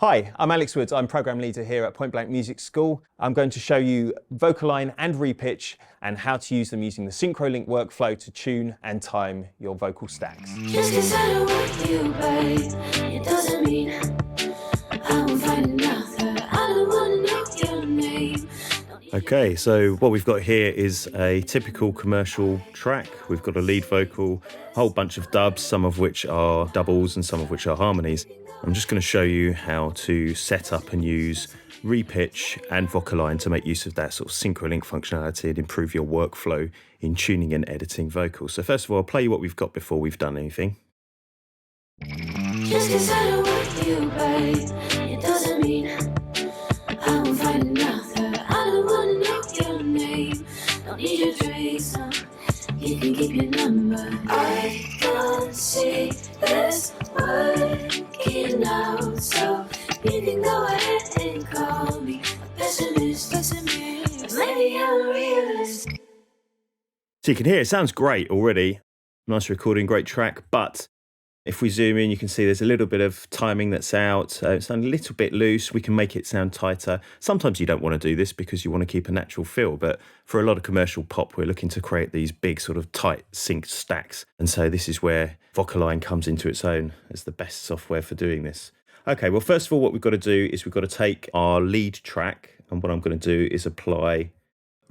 Hi, I'm Alex Woods. I'm Program Leader here at Point Blank Music School. I'm going to show you VocAlign and RePitch and how to use them using the SynchroLink workflow to tune and time your vocal stacks. Just 'cause I don't want you, babe, it doesn't mean I won't find another. I don't wanna know your name. Okay, so what we've got here is a typical commercial track. We've got a lead vocal, a whole bunch of dubs, some of which are doubles and some of which are harmonies. I'm just going to show you how to set up and use RePitch and VocAlign to make use of that sort of SynchroLink functionality and improve your workflow in tuning and editing vocals. So first of all, I'll play you what we've got before we've done anything. Just 'cause I don't want you, babe, it doesn't mean I won't find another. I don't wanna know your name. Don't need your drinks, no. You can keep your number. I can't see this working out, so you can go ahead and call me a pessimist. But maybe I'm a realist. So you can hear it sounds great already. Nice recording, great track, but if we zoom in, you can see there's a little bit of timing that's out. It's a little bit loose. We can make it sound tighter. Sometimes you don't want to do this because you want to keep a natural feel, but for a lot of commercial pop, we're looking to create these big sort of tight synced stacks. And so this is where VocAlign comes into its own as the best software for doing this. Okay, well, first of all, what we've got to do is we've got to take our lead track, and what I'm going to do is apply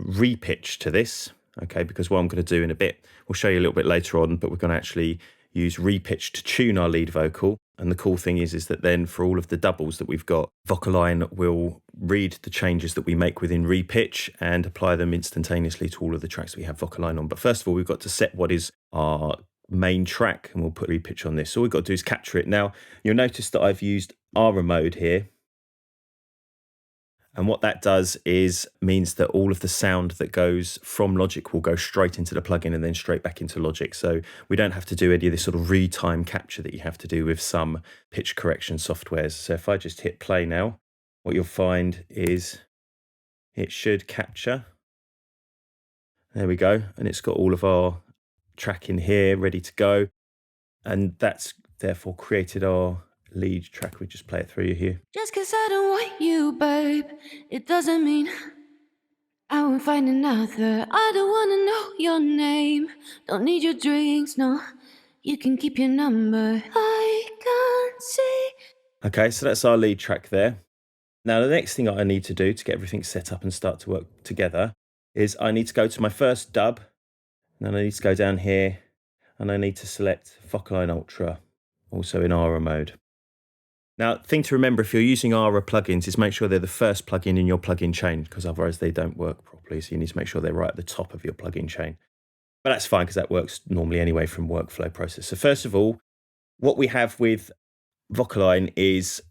RePitch to this, okay, because what I'm going to do in a bit, we'll show you a little bit later on, but we're going to actually use RePitch to tune our lead vocal. And the cool thing is that then for all of the doubles that we've got, VocAlign will read the changes that we make within RePitch and apply them instantaneously to all of the tracks that we have VocAlign on. But first of all, we've got to set what is our main track, and we'll put RePitch on this. So all we've got to do is capture it. Now, you'll notice that I've used ARA mode here. And what that does is means that all of the sound that goes from Logic will go straight into the plugin and then straight back into Logic. So we don't have to do any of this sort of retime capture that you have to do with some pitch correction softwares. So if I just hit play now, what you'll find is it should capture. There we go. And it's got all of our track in here ready to go. And that's therefore created our lead track. We just play it through here. Just 'cause I don't want you, babe, it doesn't mean I won't find another. I don't wanna know your name. Don't need your drinks, no. You can keep your number. I can't see. Okay, so that's our lead track there. Now, the next thing I need to do to get everything set up and start to work together is I need to go to my first dub, and then I need to go down here, and I need to select VocAlign Ultra, also in ARA mode. Now, thing to remember if you're using ARA plugins is make sure they're the first plugin in your plugin chain, because otherwise they don't work properly. So you need to make sure they're right at the top of your plugin chain. But that's fine because that works normally anyway from workflow process. So first of all, what we have with VocAlign is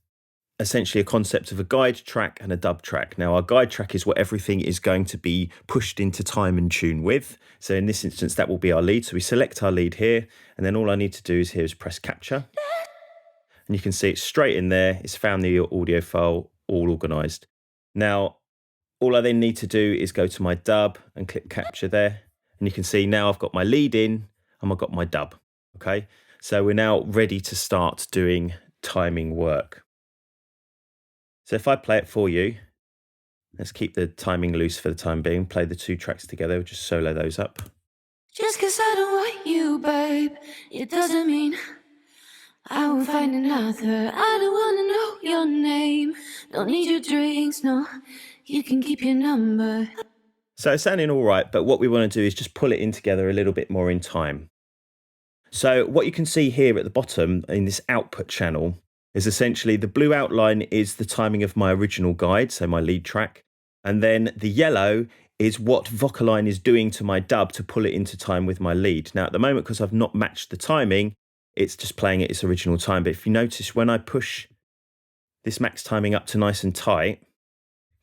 essentially a concept of a guide track and a dub track. Now, our guide track is what everything is going to be pushed into time and tune with. So in this instance, that will be our lead. So we select our lead here, and then all I need to do is press capture. And you can see it's straight in there. It's found the audio file all organized. Now, all I then need to do is go to my dub and click capture there. And you can see now I've got my lead in and I've got my dub. Okay, so we're now ready to start doing timing work. So if I play it for you, let's keep the timing loose for the time being. Play the two tracks together. We'll just solo those up. Just 'cause I don't want you, babe, it doesn't mean I won't find another. I don't wanna know your name. Don't need your drinks, no. You can keep your number. So it's sounding all right, but what we want to do is just pull it in together a little bit more in time. So what you can see here at the bottom in this output channel is essentially the blue outline is the timing of my original guide, so my lead track. And then the yellow is what VocAlign is doing to my dub to pull it into time with my lead. Now, at the moment, because I've not matched the timing, it's just playing at its original time. But if you notice, when I push this max timing up to nice and tight,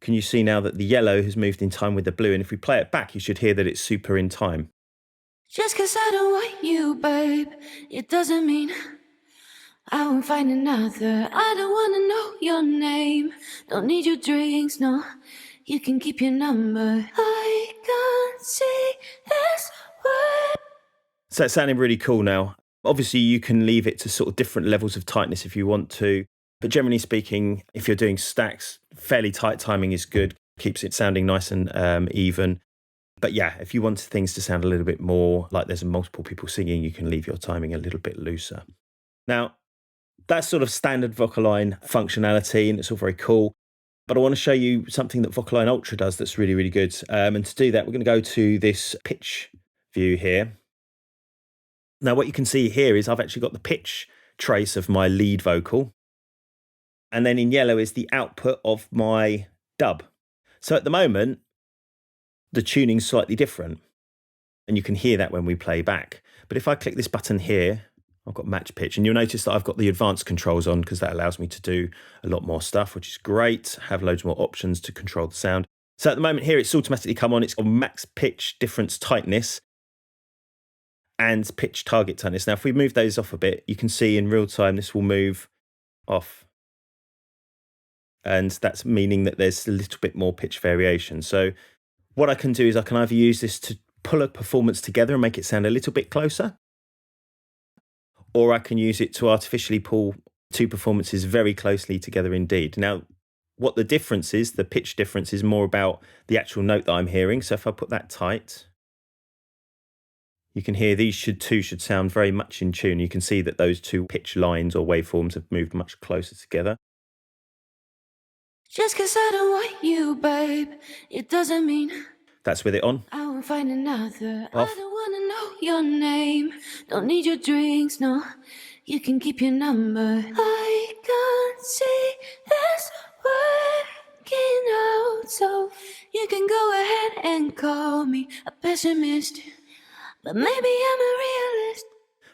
can you see now that the yellow has moved in time with the blue? And if we play it back, you should hear that it's super in time. Just 'cause I don't want you, babe, it doesn't mean I won't find another. I don't wanna know your name. Don't need your drinks, no. You can keep your number. I can't see this word. So it's sounding really cool now. Obviously, you can leave it to sort of different levels of tightness if you want to. But generally speaking, if you're doing stacks, fairly tight timing is good, keeps it sounding nice and even. But yeah, if you want things to sound a little bit more like there's multiple people singing, you can leave your timing a little bit looser. Now, that's sort of standard VocAlign functionality, and it's all very cool. But I want to show you something that VocAlign Ultra does that's really, really good. And to do that, we're going to go to this pitch view here. Now, what you can see here is I've actually got the pitch trace of my lead vocal. And then in yellow is the output of my dub. So at the moment, the tuning's slightly different. And you can hear that when we play back. But if I click this button here, I've got match pitch, and you'll notice that I've got the advanced controls on because that allows me to do a lot more stuff, which is great. Have loads more options to control the sound. So at the moment here, it's automatically come on. It's on max pitch difference tightness and pitch target tightness. Now, if we move those off a bit, you can see in real time, this will move off. And that's meaning that there's a little bit more pitch variation. So what I can do is I can either use this to pull a performance together and make it sound a little bit closer, or I can use it to artificially pull two performances very closely together indeed. Now, what the difference is, the pitch difference is more about the actual note that I'm hearing. So if I put that tight, you can hear these two should sound very much in tune. You can see that those two pitch lines or waveforms have moved much closer together. Just 'cause I don't want you, babe, it doesn't mean That's with it on. I won't find another. Off. I don't wanna know your name. Don't need your drinks, no. You can keep your number. I can't see this working out, so you can go ahead and call me a pessimist. But maybe I'm a realist.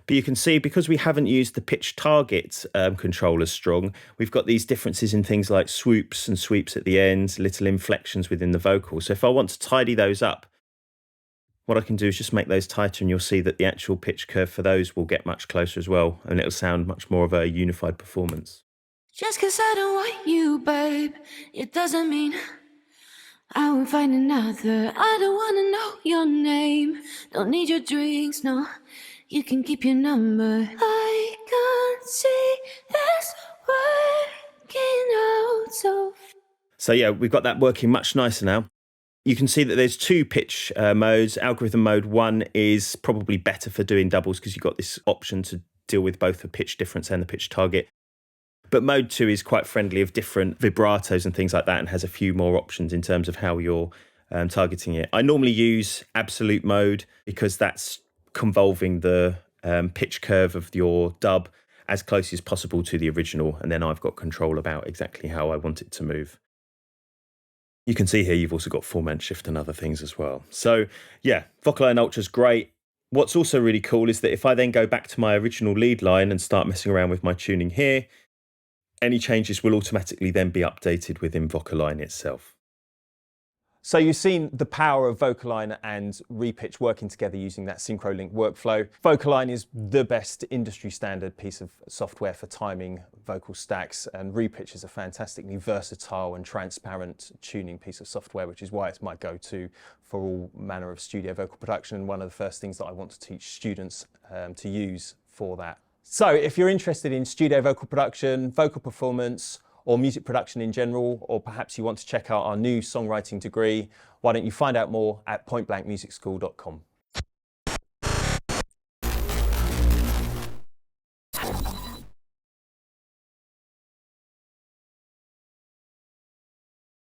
But you can see, because we haven't used the pitch target control as strong, we've got these differences in things like swoops and sweeps at the end, little inflections within the vocal. So if I want to tidy those up, what I can do is just make those tighter, and you'll see that the actual pitch curve for those will get much closer as well, and it'll sound much more of a unified performance. Just 'cause I don't want you, babe, it doesn't mean I won't find another. I don't wanna know your name. Don't need your drinks, no. You can keep your number. I can't see this working out, So yeah, we've got that working much nicer now. You can see that there's two pitch modes. Algorithm mode 1 is probably better for doing doubles because you've got this option to deal with both the pitch difference and the pitch target. But mode 2 is quite friendly of different vibratos and things like that, and has a few more options in terms of how you're targeting it. I normally use absolute mode because that's convolving the pitch curve of your dub as closely as possible to the original, and then I've got control about exactly how I want it to move. You can see here you've also got format shift and other things as well. So yeah, VocAlign Ultra is great. What's also really cool is that if I then go back to my original lead line and start messing around with my tuning here, any changes will automatically then be updated within VocAlign itself. So you've seen the power of VocAlign and RePitch working together using that SynchroLink workflow. VocAlign is the best industry standard piece of software for timing vocal stacks, and RePitch is a fantastically versatile and transparent tuning piece of software, which is why it's my go-to for all manner of studio vocal production, and one of the first things that I want to teach students to use for that. So if you're interested in studio vocal production, vocal performance, or music production in general, or perhaps you want to check out our new songwriting degree, why don't you find out more at pointblankmusicschool.com.